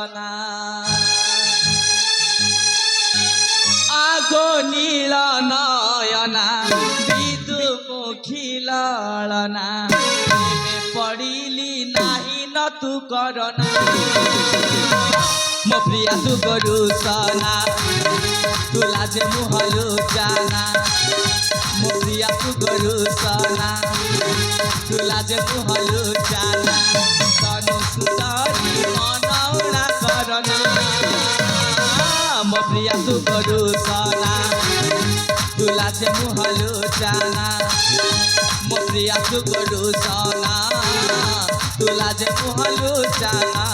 ସନା আগো নীল নয়না বিদুমুখী ললনা পড়িলি নাহি ন তু করনা মো প্রিয়া তু গরু সনা তুলা যে মুহলু জানা মো প্রিয়া তু গরু সনা তুলা যে মুহলু জানা তনু সুন্দরী মনৌনা করনা মো প্রিয়া তু গরু সনা তুলা যে মুহলু জানা মো প্রিয়া তু গরু সনা তুলা যে মুহলু জানা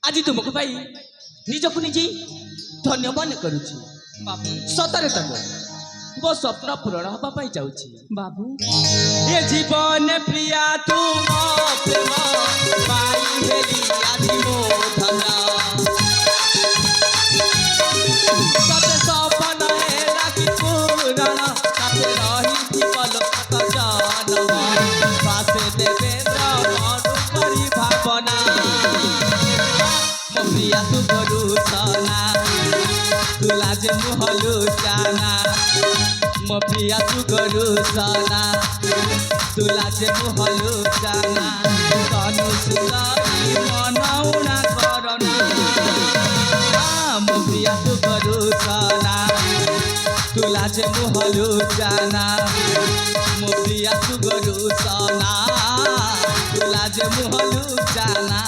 আজি तुमको पाई निजको निजे धन्य मन करुछि बाबू सतरे तक वो स्वप्न पूरण हवा पाई जाउछि बाबू ये जीवन प्रिया तुम प्रेम पाई हेली आदि मो धना सत सपन है राखी पूरण साथे रही पल कत जानवा पासे देवेंद्र मन करी भावना प्रिया तू गरु सना तुला जे मुहलु जाना मो प्रिया तू गरु सना तुला जे मुहलु जाना तनु सुंदरी मनौना करना मो प्रिया तू गरु सना तुला जे मुहलु जाना मो प्रिया तू गरु सना तुला जे मुहलु जाना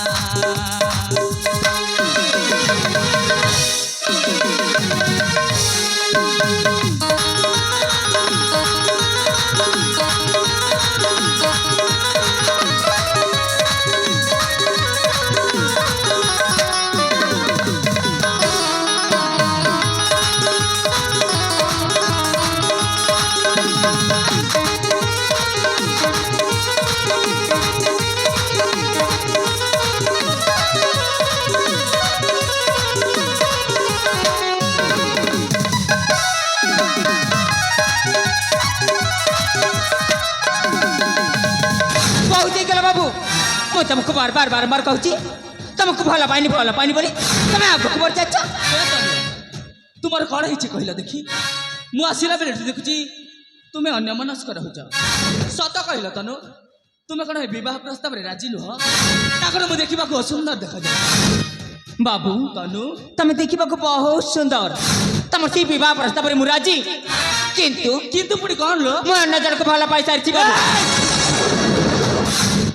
तुमको बार बार बार बार कहूँ तुमको भल पानी बोली तुम आगे बढ़ जाच तुम कौन है कहल देखी मु आसला बेले देखुची तुम्हें अन्य मनस्क रहुच सत कहल तनु तुम्हें कौन बह प्रस्ताव राजी नुह ताकर मुझे देखा असुंदर देखा जाए बाबू तनु तुम देखा बहुत सुंदर तुम से बह प्रस्ताव मुझे राजी किंतु किंतु पुणी कौन लो मुझे अन्य जन को भल पाई सारी बाबू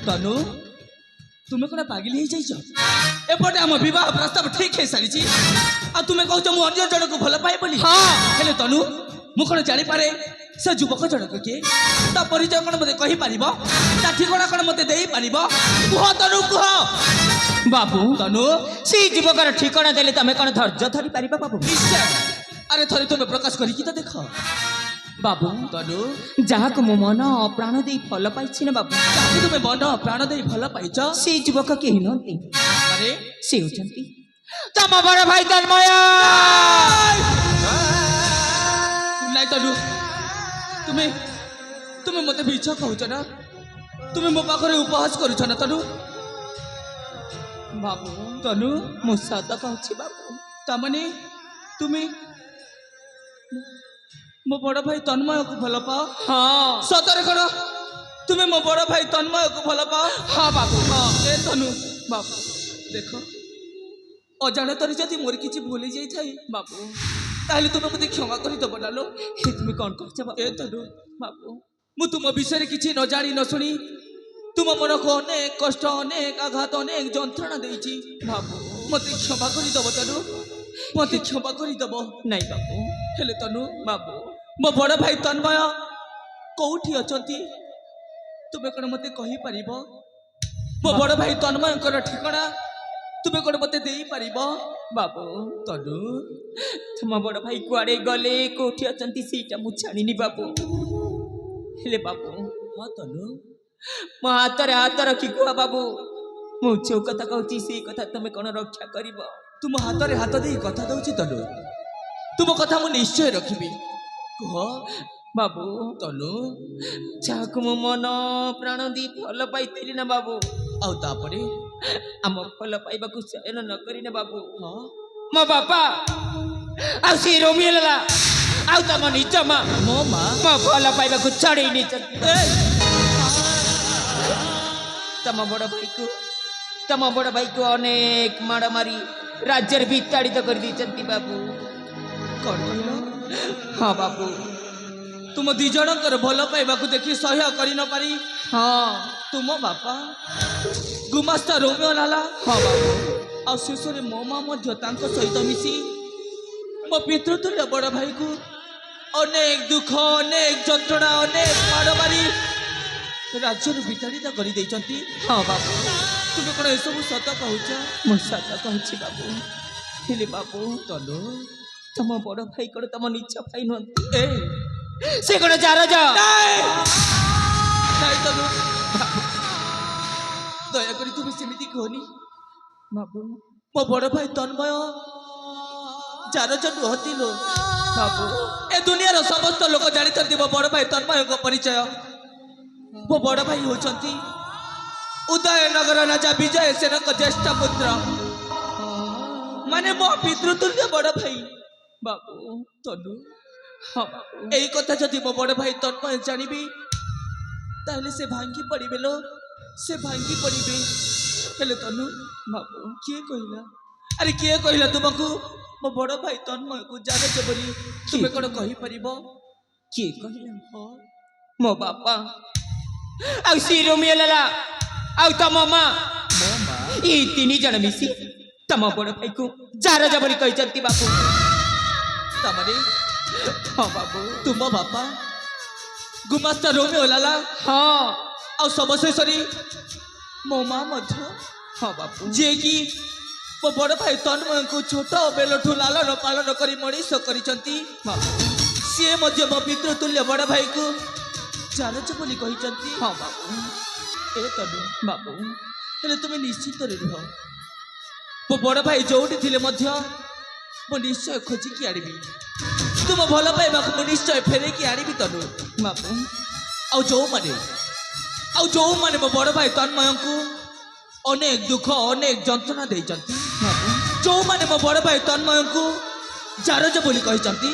तनु तुम्हें कौन पागिल हो जाइए एपटे आम बह प्रस्ताव ठीक है सारी तुम्हें कह मुझे जन को भल पाए बोली हेले तनु मु कौन जापे से युवक जनक किए ता परिचय कौन मत कहीपर ता ठिकना कौन मत देपर कह तनु कह बाबू तनु से युवकर ठिकना देले तुम कौन धैर्य धरी पार बाबू निश्चय अरे थोड़े तुम्हें प्रकाश करी तो देख बाबू तनु जहाँ को मो मन प्राण दे भल पाई बाबू जहाँ तुम्हें मन प्राण दे भल पाई से युवक कहीं नी अरे से होती तुम बड़ भाई तन्मय नहीं तनु तुम्हें तुम्हें मत मिछ कहूच ना तुम्हें मो पाखे उपहास करुच ना तनु बाबू तनु मु सत कहूँ बाबू तमने तुम्हें मो बड़ भाई तन्मय को भल पाओ हाँ सतरे कौन तुम्हें मो बड़ भाई तन्मय को भल पाओ हाँ बाबू हाँ ए तनु बाबू देख अजाणत जदि मोर किसी भूली जाए बाबू ताहले तुम्हें मत क्षमा कर दब ना लो तुम्हें कौन कर ए तनु बाबू मु तुम विषय किसी न जानी न शुणी तुम मन को अनेक कष्ट अनेक आघात अनेक जंत्रणा देची बाबू मत क्षमा कर दब तनु ମତେ କ୍ଷମା କରିଦେବ। ନାଇଁ ବାବୁ। ହେଲେ ତନୁ ବାବୁ ମୋ ବଡ଼ ଭାଇ ତନ୍ମୟ କୋଉଠି ଅଛନ୍ତି ତୁମେ କ'ଣ ମତେ କହିପାରିବ? ମୋ ବଡ଼ ଭାଇ ତନ୍ମୟଙ୍କର ଠିକଣା ତୁମେ କ'ଣ ମତେ ଦେଇପାରିବ? ବାବୁ ତନୁ ତମ ବଡ଼ ଭାଇ କୁଆଡ଼େ ଗଲେ କୋଉଠି ଅଛନ୍ତି ସେଇଟା ମୁଁ ଜାଣିନି ବାବୁ। ହେଲେ ବାବୁ ହଁ ତନୁ ମୋ ହାତରେ ହାତ ରଖି କୁହ ବାବୁ, ମୁଁ ଯୋଉ କଥା କହୁଛି ସେଇ କଥା ତମେ କ'ଣ ରକ୍ଷା କରିବ? ତୁମ ହାତରେ ହାତ ଦେଇ କଥା ଦଉଛି ତନୁ, ତୁମ କଥା ମୁଁ ନିଶ୍ଚୟ ରଖିବି। କୁହ ବାବୁ ତନୁ। ଯାହାକୁ ମୁଁ ମନ ପ୍ରାଣ ଦେଇ ଭଲ ପାଇଥିଲି ନା ବାବୁ, ଆଉ ତାପରେ ଆମ ଭଲ ପାଇବାକୁ ଚୟନ ନ କରି ନା ବାବୁ, ହଁ ମୋ ବାପା ଆଉ ସେ ରୋମିଓ ଲାଲା ଆଉ ତମ ନିଜ ମା ମୋ ମା ମୋ ଭଲ ପାଇବାକୁ ଛଡ଼େଇ ନେଇଛନ୍ତି। ତମ ବଡ଼ ଭାଇକୁ ଅନେକ ମାଡ଼ ମାରି ରାଜ୍ୟରେ ବିତାଡ଼ିତ କରିଦେଇଛନ୍ତି ବାବୁ। କ'ଣ କହିଲ? ହଁ ବାବୁ। ତୁମ ଦି ଜଣଙ୍କର ଭଲ ପାଇବାକୁ ଦେଖି ସହ୍ୟ କରି ନ ପାରି ହଁ ତୁମ ବାପା ଗୁମାସ୍ତା ରୋମିଓ ଲାଲା ହଁ ବାବୁ। ଆଉ ଶେଷରେ ମୋ ମା ମଧ୍ୟ ତାଙ୍କ ସହିତ ମିଶି ମୋ ପିତୃତୁଲ୍ୟ ବଡ଼ ଭାଇକୁ ଅନେକ ଦୁଃଖ, ଅନେକ ଯନ୍ତ୍ରଣା, ଅନେକ ମାଡ଼ ମାରି ରାଜ୍ୟରୁ ବିତାଡ଼ିତ କରିଦେଇଛନ୍ତି। ହଁ ବାବୁ। ତୁମେ କ'ଣ ଏସବୁ ସତ କହୁଛ? ମୁଁ ସତ କହୁଛି ବାବୁ। ହେଲେ ବାବୁ ତନୁ ତମ ବଡ଼ ଭାଇ କ'ଣ ତମ ନିଜ ଭାଇ ନୁହନ୍ତି? ଏ ସେ କ'ଣ ଯାର ଯା? ନାଇଁ ତନୁ, ଦୟାକରି ତୁମେ ସେମିତି କୁହନି। ବାବୁ ମୋ ବଡ଼ ଭାଇ ତନ୍ମୟ ଯାର ନୁହନ୍ତି ଲୋ ବାବୁ। ଏ ଦୁନିଆର ସମସ୍ତ ଲୋକ ଜାଣିଛନ୍ତି ମୋ ବଡ଼ ଭାଇ ତନ୍ମୟଙ୍କ ପରିଚୟ। ମୋ ବଡ଼ ଭାଇ ହେଉଛନ୍ତି ଉଦୟନଗର ରାଜା ବିଜୟ ସେନଙ୍କ ଜ୍ୟେଷ୍ଠ ପୁତ୍ର, ମାନେ ମୋ ପିତୃତୁଲ୍ୟ ବଡ଼ ଭାଇ। ବାବୁ ତନୁ ହଁ ବାବୁ। ଏଇ କଥା ଯଦି ମୋ ବଡ଼ ଭାଇ ତନ୍ମୟ ଜାଣିବି ତାହେଲେ ସେ ଭାଙ୍ଗି ପଡ଼ିବେ ଲୋ, ସେ ଭାଙ୍ଗି ପଡ଼ିବେ। ହେଲେ ତନୁ ବାବୁ କିଏ କହିଲା? ଆରେ କିଏ କହିଲା ତୁମକୁ ମୋ ବଡ଼ ଭାଇ ତନ୍ମୟକୁ ଜାଣିଛ ବୋଲି? ତୁମେ କ'ଣ କହିପାରିବ? କିଏ କହିଲା? ହଁ ମୋ ବାପା ଆଉ ସେ ରୋମିଓ ଲାଲା ଆଉ ତମ ମା, ମୋ ମା। ଏଇ ତିନି ଜଣ ମିଶି ତମ ବଡ଼ ଭାଇକୁ ଯାର ଯା ବୋଲି କହିଛନ୍ତି ବାବୁ। ତାମାନେ ହଁ ବାବୁ। ତୁମ ବାପା ଗୁମାସ୍ତା ରୋମିଓ ଲାଲା ହଁ ଆଉ ସର୍ବଶେଷରେ ମୋ ମା ମଧ୍ୟ, ହଁ ବାବୁ। ଯିଏକି ମୋ ବଡ଼ ଭାଇ ତନ୍ମୟଙ୍କୁ ଛୋଟ ବେଲଠୁ ଲାଲନ ପାଳନ କରି ମଣିଷ କରିଛନ୍ତି, ବାବୁ ସିଏ ମଧ୍ୟ ମୋ ପିତୃତୁଲ୍ୟ ବଡ଼ ଭାଇକୁ ଜାଣୁଛ ବୋଲି କହିଛନ୍ତି। ହଁ ବାବୁ। ଏ ତନୁ ବାବୁ ହେଲେ ତୁମେ ନିଶ୍ଚିନ୍ତରେ ରୁହ। ମୋ ବଡ଼ ଭାଇ ଯୋଉଠି ଥିଲେ ମଧ୍ୟ ମୁଁ ନିଶ୍ଚୟ ଖୋଜିକି ଆଣିବି। ତୁମ ଭଲ ପାଇବାକୁ ମୁଁ ନିଶ୍ଚୟ ଫେରେଇକି ଆଣିବି ତନୁ। ବାବୁ ଆଉ ଯୋଉମାନେ ମୋ ବଡ଼ ଭାଇ ତନ୍ମୟଙ୍କୁ ଅନେକ ଦୁଃଖ, ଅନେକ ଯନ୍ତ୍ରଣା ଦେଇଛନ୍ତି, ବାବୁ ଯୋଉମାନେ ମୋ ବଡ଼ ଭାଇ ତନ୍ମୟଙ୍କୁ ଜାରଜ ବୋଲି କହିଛନ୍ତି,